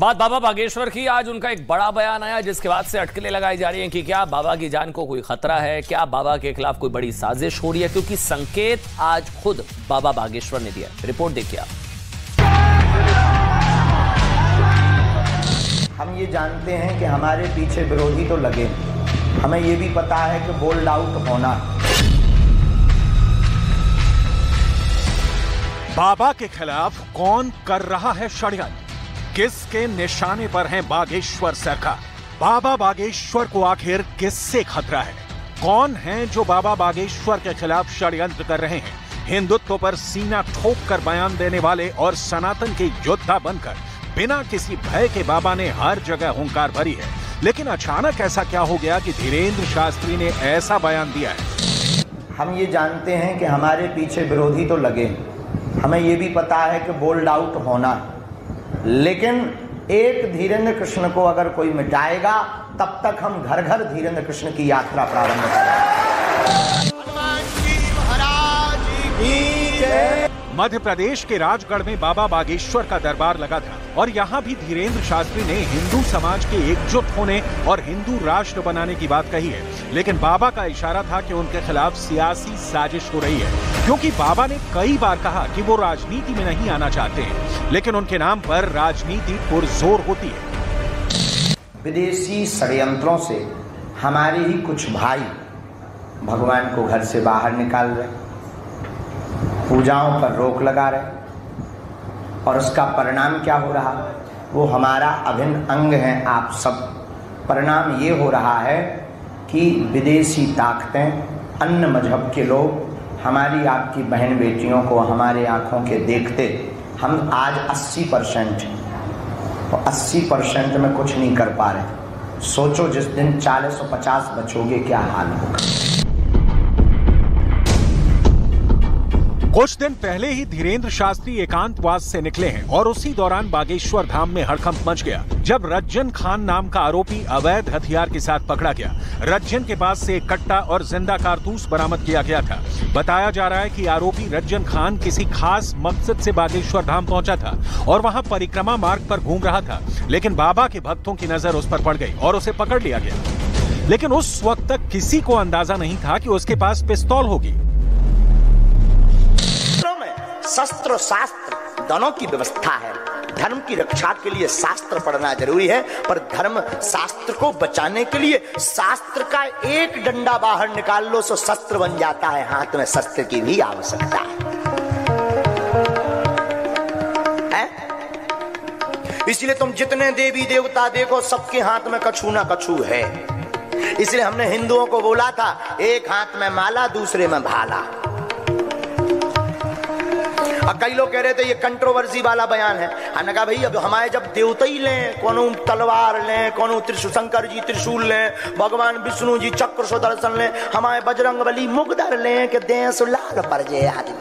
बात बाबा बागेश्वर की। आज उनका एक बड़ा बयान आया जिसके बाद से अटकलें लगाई जा रही हैं कि क्या बाबा की जान को कोई खतरा है, क्या बाबा के खिलाफ कोई बड़ी साजिश हो रही है, क्योंकि संकेत आज खुद बाबा बागेश्वर ने दिया। रिपोर्ट देखिए आप। हम ये जानते हैं कि हमारे पीछे विरोधी तो लगे, हमें ये भी पता है कि बोल्ड आउट होना। बाबा के खिलाफ कौन कर रहा है षड्यंत्र? किसके निशाने पर है बागेश्वर सरकार? बाबा बागेश्वर को आखिर किससे खतरा है? कौन है जो बाबा बागेश्वर के खिलाफ षड्यंत्र कर रहे हैं? हिंदुत्व पर सीना ठोक कर बयान देने वाले और सनातन के योद्धा बनकर बिना किसी भय के बाबा ने हर जगह हुंकार भरी है। लेकिन अचानक ऐसा क्या हो गया कि धीरेंद्र शास्त्री ने ऐसा बयान दिया है? हम ये जानते हैं कि हमारे पीछे विरोधी तो लगे, हमें ये भी पता है कि बोल्ड आउट होना, लेकिन एक धीरेंद्र कृष्ण को अगर कोई मिटाएगा तब तक हम घर घर धीरेंद्र कृष्ण की यात्रा प्रारंभ करेंगे। मध्य प्रदेश के राजगढ़ में बाबा बागेश्वर का दरबार लगा था और यहाँ भी धीरेंद्र शास्त्री ने हिंदू समाज के एकजुट होने और हिंदू राष्ट्र बनाने की बात कही है। लेकिन बाबा का इशारा था कि उनके खिलाफ सियासी साजिश हो रही है, क्योंकि बाबा ने कई बार कहा कि वो राजनीति में नहीं आना चाहते हैं, लेकिन उनके नाम पर राजनीति पुरजोर होती है। विदेशी षड्यंत्रों से हमारे ही कुछ भाई भगवान को घर से बाहर निकाल रहे, पूजाओं पर रोक लगा रहे, और उसका परिणाम क्या हो रहा? वो हमारा अभिन्न अंग है आप सब। परिणाम ये हो रहा है कि विदेशी ताकतें, अन्य मजहब के लोग हमारी आपकी बहन बेटियों को हमारे आंखों के देखते, हम आज 80% और 80% में कुछ नहीं कर पा रहे। सोचो जिस दिन 40 और 50 बचोगे क्या हाल होगा। कुछ दिन पहले ही धीरेंद्र शास्त्री एकांतवास से निकले हैं और उसी दौरान बागेश्वर धाम में हड़कंप मच गया जब रज्जन खान नाम का आरोपी अवैध हथियार के साथ पकड़ा गया। रज्जन के पास से एक कट्टा और जिंदा कारतूस बरामद किया गया था। बताया जा रहा है कि आरोपी रज्जन खान किसी खास मकसद से बागेश्वर धाम पहुंचा था और वहां परिक्रमा मार्ग पर घूम रहा था, लेकिन बाबा के भक्तों की नजर उस पर पड़ गई और उसे पकड़ लिया गया। लेकिन उस वक्त तक किसी को अंदाजा नहीं था कि उसके पास पिस्तौल होगी। शस्त्र शास्त्र दोनों की व्यवस्था है। धर्म की रक्षा के लिए शास्त्र पढ़ना जरूरी है, पर धर्म शास्त्र को बचाने के लिए शास्त्र का एक डंडा बाहर निकाल लो तो शस्त्र बन जाता है। हाथ में शस्त्र की भी आवश्यकता है? इसलिए तुम जितने देवी देवता देखो सबके हाथ में कछु ना कछु है। इसलिए हमने हिंदुओं को बोला था एक हाथ में माला दूसरे में भाला। अब कई लोग कह रहे थे ये कंट्रोवर्सी वाला बयान है। हमने कहा भाई अब हमारे जब देवता ही लें, कोनो तलवार लें, कोनो शंकर जी त्रिशूल लें, भगवान विष्णु जी चक्र सुदर्शन लें, हमारे बजरंग बली मुगदर लें कि देश लाल पर जे आदमी।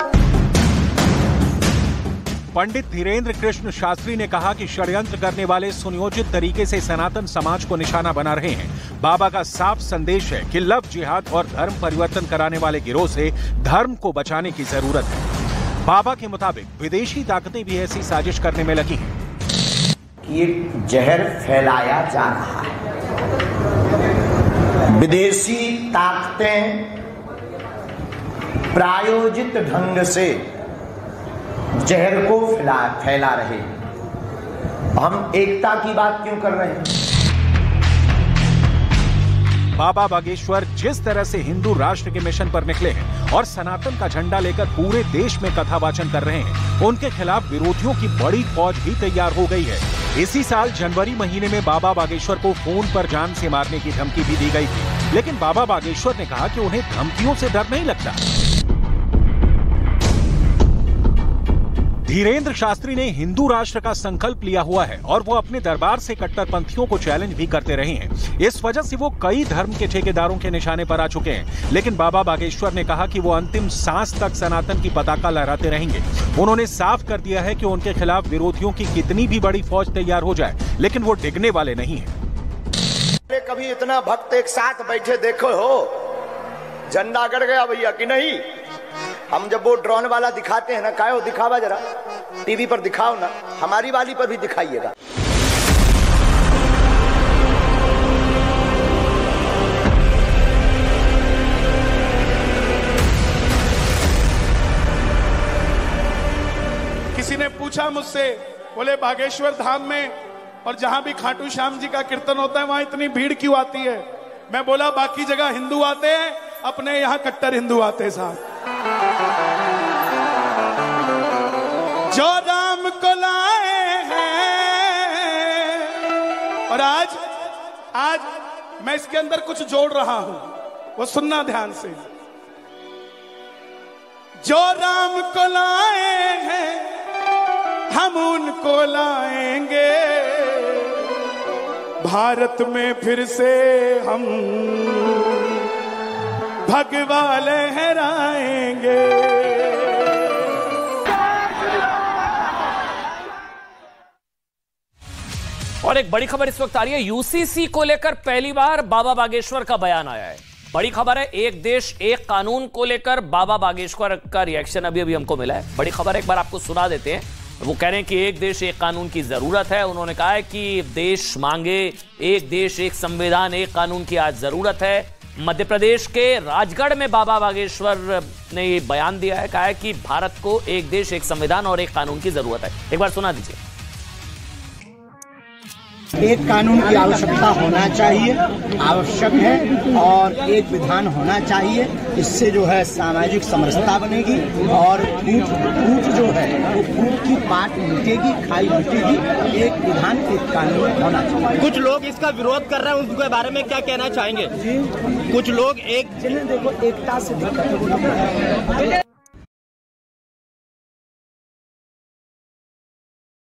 पंडित धीरेंद्र कृष्ण शास्त्री ने कहा कि षड्यंत्र करने वाले सुनियोजित तरीके से सनातन समाज को निशाना बना रहे हैं। बाबा का साफ संदेश है कि लव जिहाद और धर्म परिवर्तन कराने वाले गिरोह से धर्म को बचाने की जरूरत है। बाबा के मुताबिक विदेशी ताकतें भी ऐसी साजिश करने में लगी हैं। ये जहर फैलाया जा रहा है। विदेशी ताकतें प्रायोजित ढंग से जहर को फैला रहे। हम एकता की बात क्यों कर रहे हैं? बाबा बागेश्वर जिस तरह से हिंदू राष्ट्र के मिशन पर निकले हैं और सनातन का झंडा लेकर पूरे देश में कथावाचन कर रहे हैं, उनके खिलाफ विरोधियों की बड़ी फौज भी तैयार हो गई है। इसी साल जनवरी महीने में बाबा बागेश्वर को फोन पर जान से मारने की धमकी भी दी गई थी, लेकिन बाबा बागेश्वर ने कहा कि उन्हें धमकियों से डर नहीं लगता। धीरेंद्र शास्त्री ने हिंदू राष्ट्र का संकल्प लिया हुआ है और वो अपने दरबार से कट्टरपंथियों को चैलेंज भी करते रहे हैं। इस वजह से वो कई धर्म के ठेकेदारों के निशाने पर आ चुके हैं, लेकिन बाबा बागेश्वर ने कहा कि वो अंतिम सांस तक सनातन की पताका लहराते रहेंगे। उन्होंने साफ कर दिया है कि उनके खिलाफ विरोधियों की कितनी भी बड़ी फौज तैयार हो जाए, लेकिन वो डिगने वाले नहीं है। कभी इतना भक्त एक साथ बैठे देखो हो, झंडा गड़ गया भैया कि नहीं? हम जब वो ड्रोन वाला दिखाते हैं ना, काहे दिखावा जरा टीवी पर दिखाओ ना, हमारी वाली पर भी दिखाइएगा। पूछा मुझसे, बोले बागेश्वर धाम में और जहां भी खाटू श्याम जी का कीर्तन होता है वहां इतनी भीड़ क्यों आती है? मैं बोला बाकी जगह हिंदू आते हैं, अपने यहां कट्टर हिंदू आते हैं साहब। जो राम को लाए हैं, और आज मैं इसके अंदर कुछ जोड़ रहा हूं, वो सुनना ध्यान से। जो राम को लाए हैं हम उनको लाएंगे, भारत में फिर से हम भगवा लहराएंगे। और एक बड़ी खबर इस वक्त आ रही है, यूसीसी को लेकर पहली बार बाबा बागेश्वर का बयान आया है। बड़ी खबर है, एक देश एक कानून को लेकर बाबा बागेश्वर का रिएक्शन अभी हमको मिला है। बड़ी खबर एक बार आपको सुना देते हैं। वो कह रहे हैं कि एक देश एक कानून की जरूरत है। उन्होंने कहा है कि देश मांगे एक देश एक संविधान एक कानून की आज जरूरत है। मध्य प्रदेश के राजगढ़ में बाबा बागेश्वर ने ये बयान दिया है, कहा है कि भारत को एक देश एक संविधान और एक कानून की जरूरत है। एक बार सुना दीजिए। एक कानून की आवश्यकता होना चाहिए, आवश्यक है, और एक विधान होना चाहिए। इससे जो है सामाजिक समरसता बनेगी और फूट जो है वो फूट की पाट मिटेगी, खाई मिटेगी। एक विधान एक कानून होना चाहिए। कुछ लोग इसका विरोध कर रहे हैं, उनके बारे में क्या कहना चाहेंगे? कुछ लोग जिन्हें देखो एकता से दिक्कत